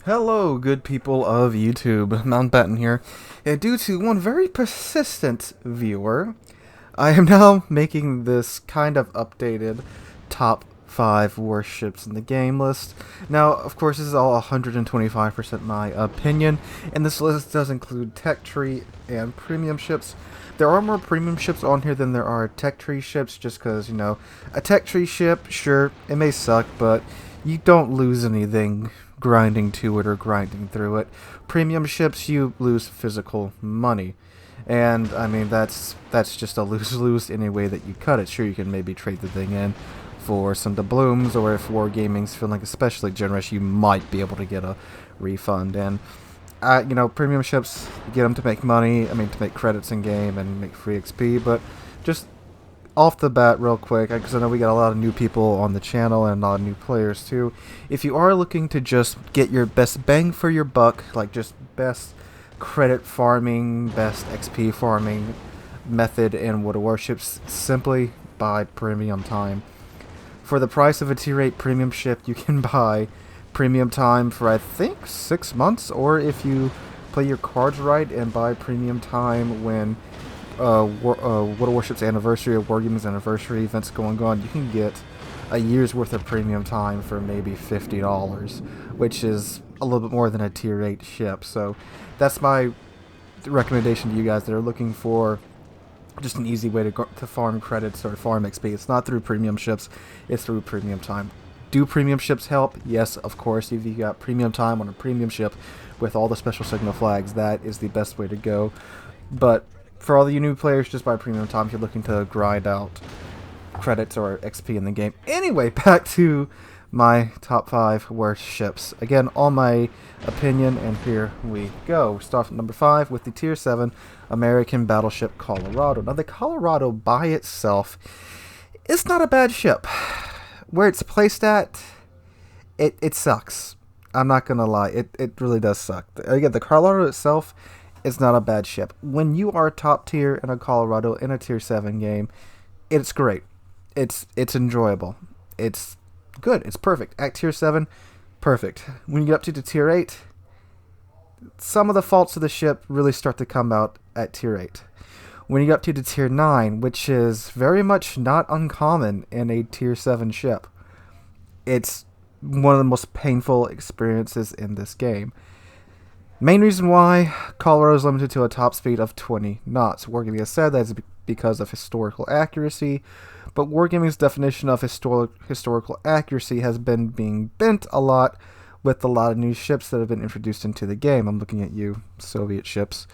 Hello, good people of YouTube. Mountbatten here. And due to one very persistent viewer, I am now making this kind of updated top 5 warships in the game list. Now, of course, this is all 125% my opinion, and this list does include tech tree and premium ships. There are more premium ships on here than there are tech tree ships, just because, a tech tree ship, sure, it may suck, but you don't lose anything grinding to it or grinding through it. Premium ships, you lose physical money. And, I mean, that's just a lose-lose any way that you cut it. Sure, you can maybe trade the thing in for some doubloons, or if Wargaming's feeling especially generous, you might be able to get a refund. And, premium ships, you get them to make money, to make credits in-game and make free XP, but just off the bat real quick, because I know we got a lot of new people on the channel and a lot of new players too. If you are looking to just get your best bang for your buck, like just best credit farming, best XP farming method in World of Warships, simply buy premium time. For the price of a tier 8 premium ship, you can buy premium time for I think 6 months, or if you play your cards right and buy premium time when World of Warships anniversary or Wargaming's anniversary events going on, you can get a year's worth of premium time for maybe $50, which is a little bit more than a tier 8 ship. So that's my recommendation to you guys that are looking for just an easy way to farm credits or farm XP. It's not through premium ships, it's through premium time. Do premium ships help? Yes, of course. If you got premium time on a premium ship with all the special signal flags, that is the best way to go. But for all you new players, just buy premium time if you're looking to grind out credits or XP in the game. Anyway, back to my top 5 worst ships. Again, all my opinion, and here we go. We start at number 5 with the Tier 7 American battleship Colorado. Now, the Colorado by itself is not a bad ship. Where it's placed at, it sucks. I'm not gonna lie, it really does suck. Again, the Colorado itself is not a bad ship. When you are top tier in a Colorado in a tier 7 game, it's great. It's enjoyable. It's good. It's perfect. At tier 7, perfect. When you get up to tier 8, some of the faults of the ship really start to come out at tier 8. When you get up to tier 9, which is very much not uncommon in a tier 7 ship, it's one of the most painful experiences in this game. Main reason why Colorado is limited to a top speed of 20 knots. Wargaming has said that is because of historical accuracy, but Wargaming's definition of historical accuracy has been being bent a lot with a lot of new ships that have been introduced into the game. I'm looking at you, Soviet ships.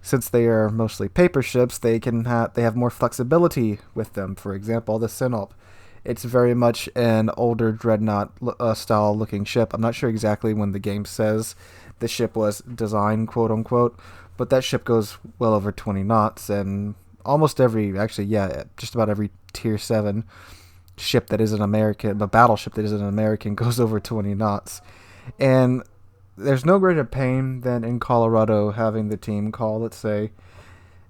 Since they are mostly paper ships, they have more flexibility with them. For example, the Sinop. It's very much an older dreadnought style looking ship. I'm not sure exactly when the game says the ship was designed, quote unquote, but that ship goes well over 20 knots, and almost just about every tier 7 ship that is an American, a battleship that is an American, goes over 20 knots. And there's no greater pain than in Colorado having the team call, let's say,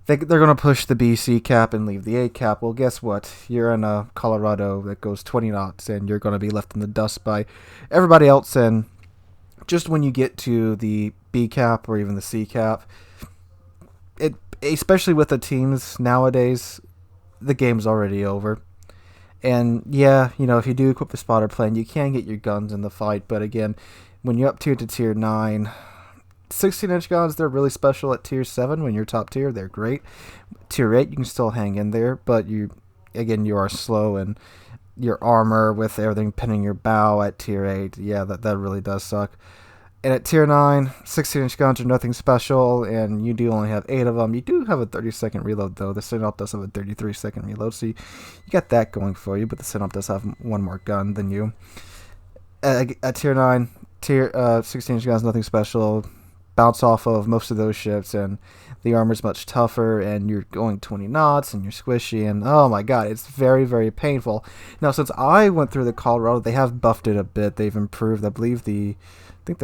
they're going to push the BC cap and leave the A cap. Well, guess what? You're in a Colorado that goes 20 knots, and you're going to be left in the dust by everybody else. And just when you get to the B cap or even the C cap, especially with the teams nowadays, the game's already over. And yeah, if you do equip the spotter plane, you can get your guns in the fight. But again, when you're up to tier 9, 16-inch guns, they're really special at tier 7. When you're top tier, they're great. Tier 8, you can still hang in there, but you are slow, and your armor with everything pinning your bow at tier 8, yeah, that really does suck. And at tier 9, 16-inch guns are nothing special, and you do only have 8 of them. You do have a 30-second reload, though. The Sinop does have a 33-second reload, so you got that going for you, but the Sinop does have one more gun than you. At tier 9, 16-inch guns, nothing special. Bounce off of most of those ships, and the armor's much tougher, and you're going 20 knots, and you're squishy, and oh my god, it's very, very painful. Now, since I went through the Colorado, they have buffed it a bit. They've improved, I believe, the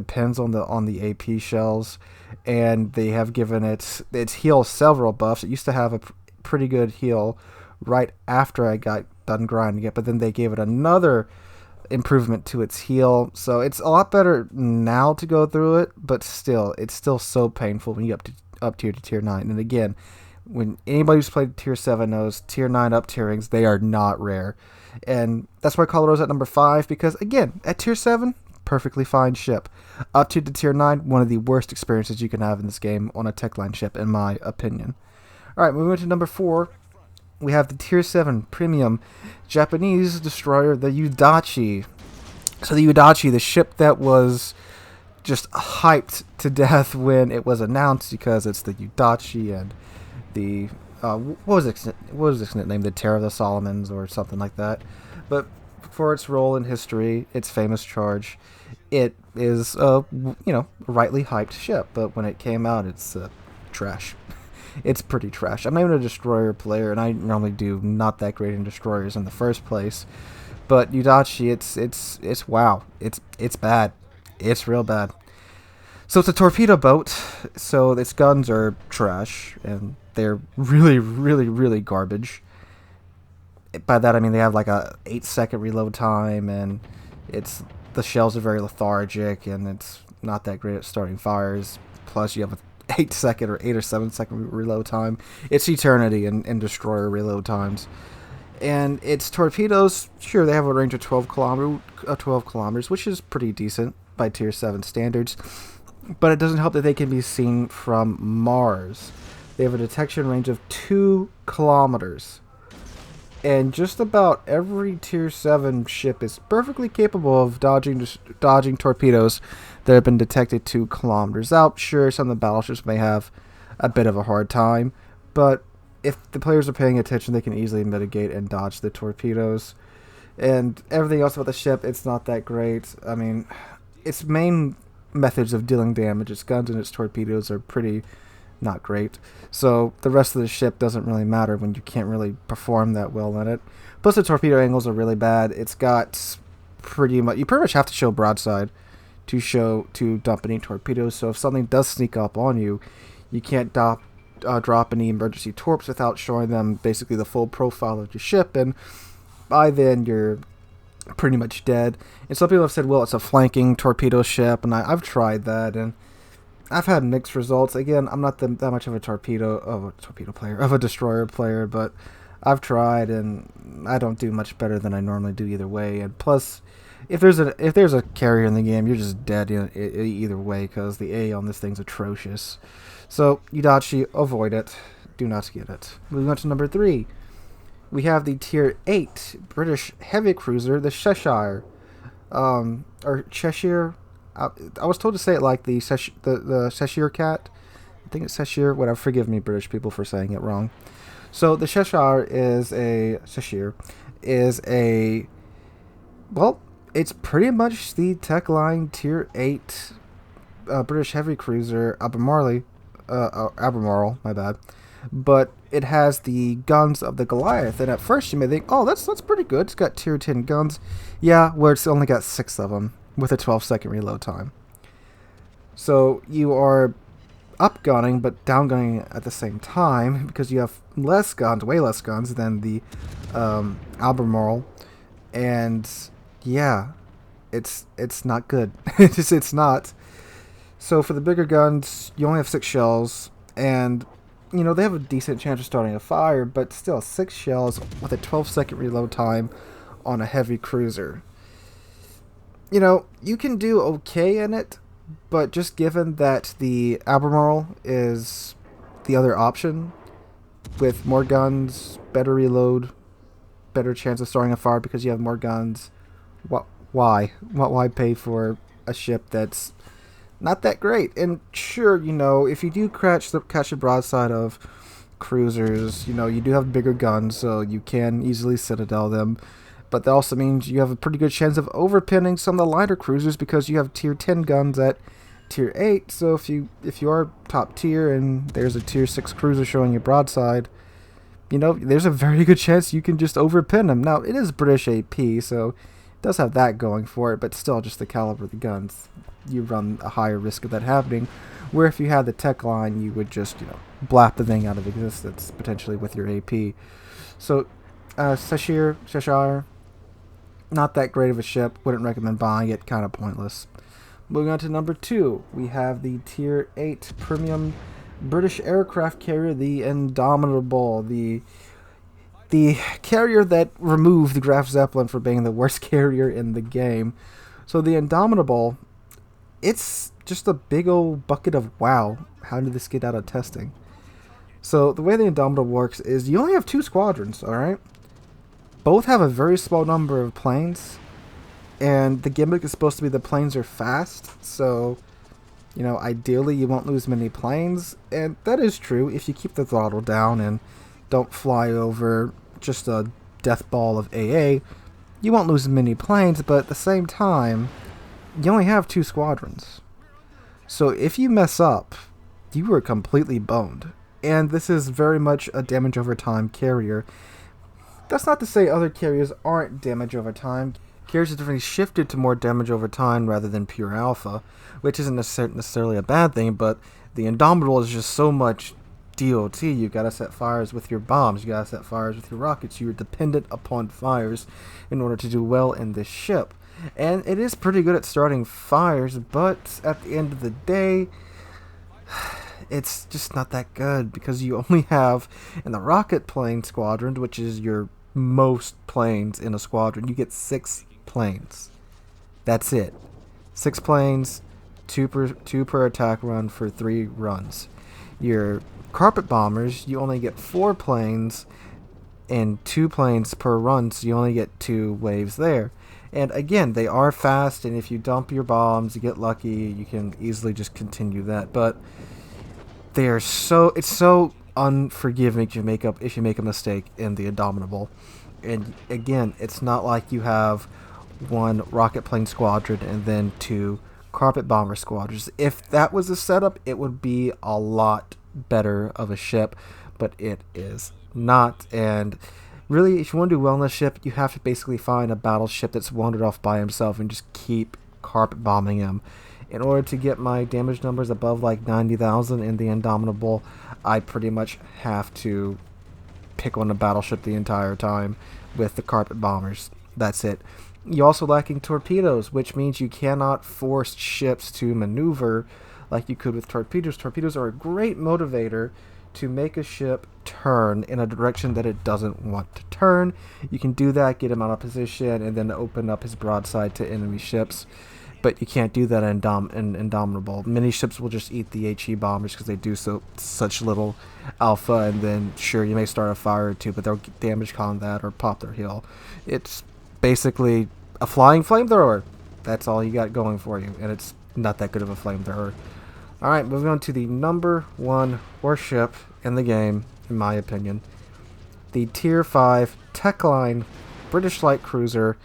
pins on the AP shells, and they have given its heal several buffs. It used to have a pretty good heal right after I got done grinding it, but then they gave it another improvement to its heel. So it's a lot better now to go through it, but still, it's still so painful when you up tier to tier 9. And again, when anybody who's played tier 7 knows tier 9 up tierings, they are not rare. And that's why Colorado's at number 5, because again, at tier 7, perfectly fine ship. Up to tier 9, one of the worst experiences you can have in this game on a tech line ship, in my opinion. Alright, moving on to number 4. We have the tier 7 premium Japanese destroyer, the Adachi. So the Adachi, the ship that was just hyped to death when it was announced, because it's the Adachi and the what was its nickname? The Terror of the Solomons or something like that. But for its role in history, its famous charge, it is rightly hyped ship. But when it came out, it's trash. It's pretty trash. I'm not even a destroyer player, and I normally do not that great in destroyers in the first place. But Adachi, it's wow. It's bad. It's real bad. So it's a torpedo boat, so its guns are trash, and they're really, really, really garbage. By that I mean they have like a 8-second reload time, and the shells are very lethargic, and it's not that great at starting fires. Plus you have a 8-second or 8 or 7-second reload time. It's eternity in destroyer reload times. And its torpedoes, sure, they have a range of 12 kilometers, which is pretty decent by tier 7 standards. But it doesn't help that they can be seen from Mars. They have a detection range of 2 kilometers. And just about every tier 7 ship is perfectly capable of dodging torpedoes that have been detected 2 kilometers out. Sure, some of the battleships may have a bit of a hard time, but if the players are paying attention, they can easily mitigate and dodge the torpedoes. And everything else about the ship, it's not that great. I mean, its main methods of dealing damage, its guns and its torpedoes, are pretty not great. So the rest of the ship doesn't really matter when you can't really perform that well in it. Plus the torpedo angles are really bad. It's got you pretty much have to show broadside to dump any torpedoes. So if something does sneak up on you, you can't drop any emergency torps without showing them basically the full profile of your ship, and by then you're pretty much dead. And some people have said, well, it's a flanking torpedo ship, and I've tried that, and I've had mixed results. Again, I'm not that much of a destroyer player, but I've tried, and I don't do much better than I normally do either way. And plus, if there's a carrier in the game, you're just dead either way, because the A on this thing's atrocious. So Adachi, avoid it. Do not get it. Moving on to number 3, we have the tier 8 British heavy cruiser, the Cheshire, or Cheshire. I was told to say it like the Cheshire cat. I think it's Cheshire. Whatever. Forgive me, British people, for saying it wrong. So the Cheshire is a well, it's pretty much the tech line tier 8 British heavy cruiser Albemarle, my bad. But it has the guns of the Goliath, and at first you may think, oh, that's pretty good. It's got tier 10 guns. Yeah, where it's only got 6 of them with a 12-second reload time. So you are upgunning but downgunning at the same time, because you have less guns, way less guns than the Albemarle, and yeah, it's not good. it's not. So for the bigger guns, you only have 6 shells, and they have a decent chance of starting a fire, but still 6 shells with a 12-second reload time on a heavy cruiser. You can do okay in it, but just given that the Albemarle is the other option, with more guns, better reload, better chance of starting a fire because you have more guns, why pay for a ship that's not that great? And sure, if you do catch the broadside of cruisers, you do have bigger guns, so you can easily citadel them. But that also means you have a pretty good chance of overpinning some of the lighter cruisers, because you have tier 10 guns at tier 8. So if you are top tier and there's a tier 6 cruiser showing you broadside, there's a very good chance you can just overpin them. Now, it is British AP, so it does have that going for it, but still, just the caliber of the guns, you run a higher risk of that happening. Where if you had the tech line, you would just, blap the thing out of existence, potentially with your AP. So, Cheshire, Not that great of a ship. Wouldn't recommend buying it. Kind of pointless. Moving on to number 2, we have the Tier 8 Premium British Aircraft Carrier, the Indomitable, the carrier that removed the Graf Zeppelin for being the worst carrier in the game. So the Indomitable, it's just a big old bucket of wow. How did this get out of testing? So the way the Indomitable works is you only have 2 squadrons, alright? Both have a very small number of planes. And the gimmick is supposed to be the planes are fast, so, you know, ideally you won't lose many planes. And that is true if you keep the throttle down and don't fly over just a death ball of AA. You won't lose many planes, but at the same time, you only have 2 squadrons. So if you mess up, you are completely boned. And this is very much a damage over time carrier. That's not to say other carriers aren't damage over time. Carriers have definitely shifted to more damage over time rather than pure alpha, which isn't necessarily a bad thing, but the Indomitable is just so much DOT. You gotta set fires with your bombs, you gotta set fires with your rockets. You're dependent upon fires in order to do well in this ship. And it is pretty good at starting fires, but at the end of the day, it's just not that good because you only have, in the rocket plane squadron, which is your most planes in a squadron, you get 6 planes. That's it. 6 planes, 2 per attack run for 3 runs. Your carpet bombers, you only get 4 planes and 2 planes per run, so you only get 2 waves there. And again, they are fast, and if you dump your bombs, you get lucky, you can easily just continue that. But it's so unforgiving if you make a mistake in the Indomitable. And again, it's not like you have 1 rocket plane squadron and then 2 carpet bomber squadrons. If that was the setup, it would be a lot better of a ship, but it is not. And really, if you want to do well on the ship, you have to basically find a battleship that's wandered off by himself and just keep carpet bombing him. In order to get my damage numbers above like 90,000 in the Indomitable, I pretty much have to pick on a battleship the entire time with the carpet bombers. That's it. You're also lacking torpedoes, which means you cannot force ships to maneuver like you could with torpedoes. Torpedoes are a great motivator to make a ship turn in a direction that it doesn't want to turn. You can do that, get him out of position, and then open up his broadside to enemy ships. But you can't do that in Indomitable. Many ships will just eat the HE bombers because they do such little alpha, and then sure, you may start a fire or 2, but they'll damage combat or pop their heel. It's basically a flying flamethrower. That's all you got going for you, and it's not that good of a flamethrower. Alright, moving on to the number 1 warship in the game, in my opinion. The Tier 5 Techline British Light Cruiser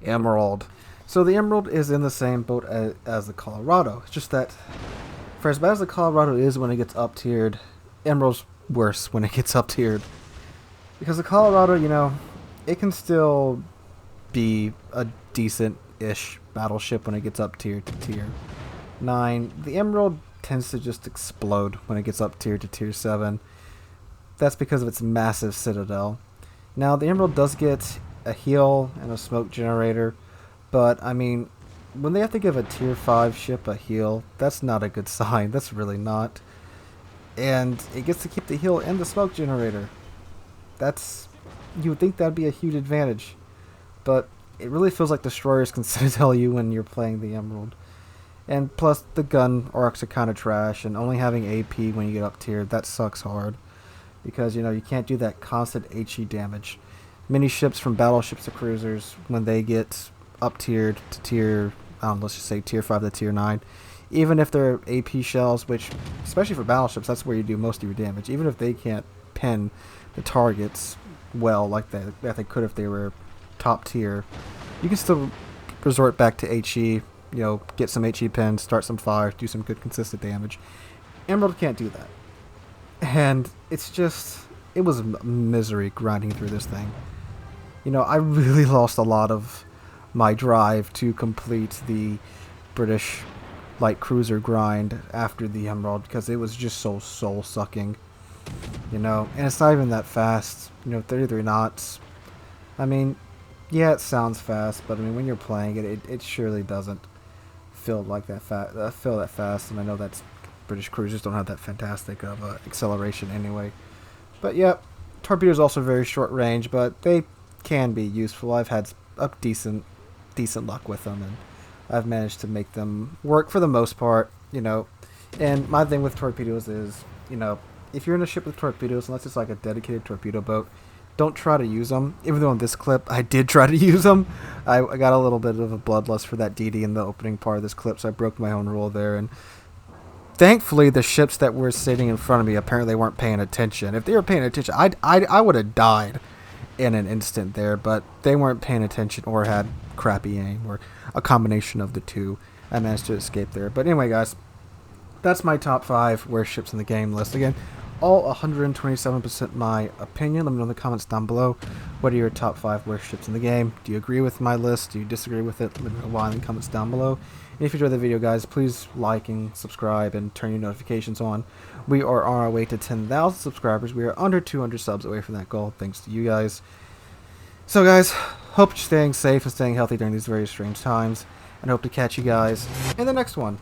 Emerald. So the Emerald is in the same boat as the Colorado. It's just that for as bad as the Colorado is when it gets up-tiered, Emerald's worse when it gets up-tiered. Because the Colorado, you know, it can still be a decent-ish battleship when it gets up-tiered to Tier 9. The Emerald tends to just explode when it gets up-tiered to Tier 7. That's because of its massive citadel. Now, the Emerald does get a heel and a smoke generator, but, I mean, when they have to give a Tier 5 ship a heel, that's not a good sign. That's really not. And it gets to keep the heel and the smoke generator. You would think that'd be a huge advantage. But it really feels like destroyers can citadel you when you're playing the Emerald. And plus, the gun arcs are kind of trash, and only having AP when you get up tiered, that sucks hard. Because, you know, you can't do that constant HE damage. Many ships, from battleships to cruisers, when they get up tiered to tier, let's just say tier 5 to tier 9, even if they're AP shells, which, especially for battleships, that's where you do most of your damage, even if they can't pin the targets well like they could if they were top tier, you can still resort back to HE, you know, get some HE pins, start some fires, do some good consistent damage. Emerald can't do that. And it's just, it was misery grinding through this thing. You know, I really lost a lot of my drive to complete the British light cruiser grind after the Emerald because it was just so soul-sucking. You know, and it's not even that fast. You know, 33 knots. I mean, Yeah, it sounds fast, but I mean, when you're playing it, it surely doesn't feel like that feel that fast. And I know that's British cruisers don't have that fantastic of acceleration anyway. But yeah, torpedoes also very short range, but they can be useful. I've had a decent luck with them, and I've managed to make them work for the most part. You know, and my thing with torpedoes is, you know, if you're in a ship with torpedoes, unless it's like a dedicated torpedo boat, don't try to use them. Even though in this clip I did try to use them, I got a little bit of a bloodlust for that DD in the opening part of this clip, so I broke my own rule there. And thankfully, the ships that were sitting in front of me apparently weren't paying attention. If they were paying attention, I would have died in an instant there, but they weren't paying attention or had crappy aim or a combination of the two. I managed to escape there. But anyway, guys, that's my top 5 worst ships in the game list. Again, all 127% my opinion. Let me know in the comments down below. What are your top 5 worst ships in the game? Do you agree with my list? Do you disagree with it? Let me know why in the comments down below. And if you enjoyed the video, guys, please like and subscribe and turn your notifications on. We are on our way to 10,000 subscribers. We are under 200 subs away from that goal, thanks to you guys. So, guys, hope you're staying safe and staying healthy during these very strange times. And hope to catch you guys in the next one.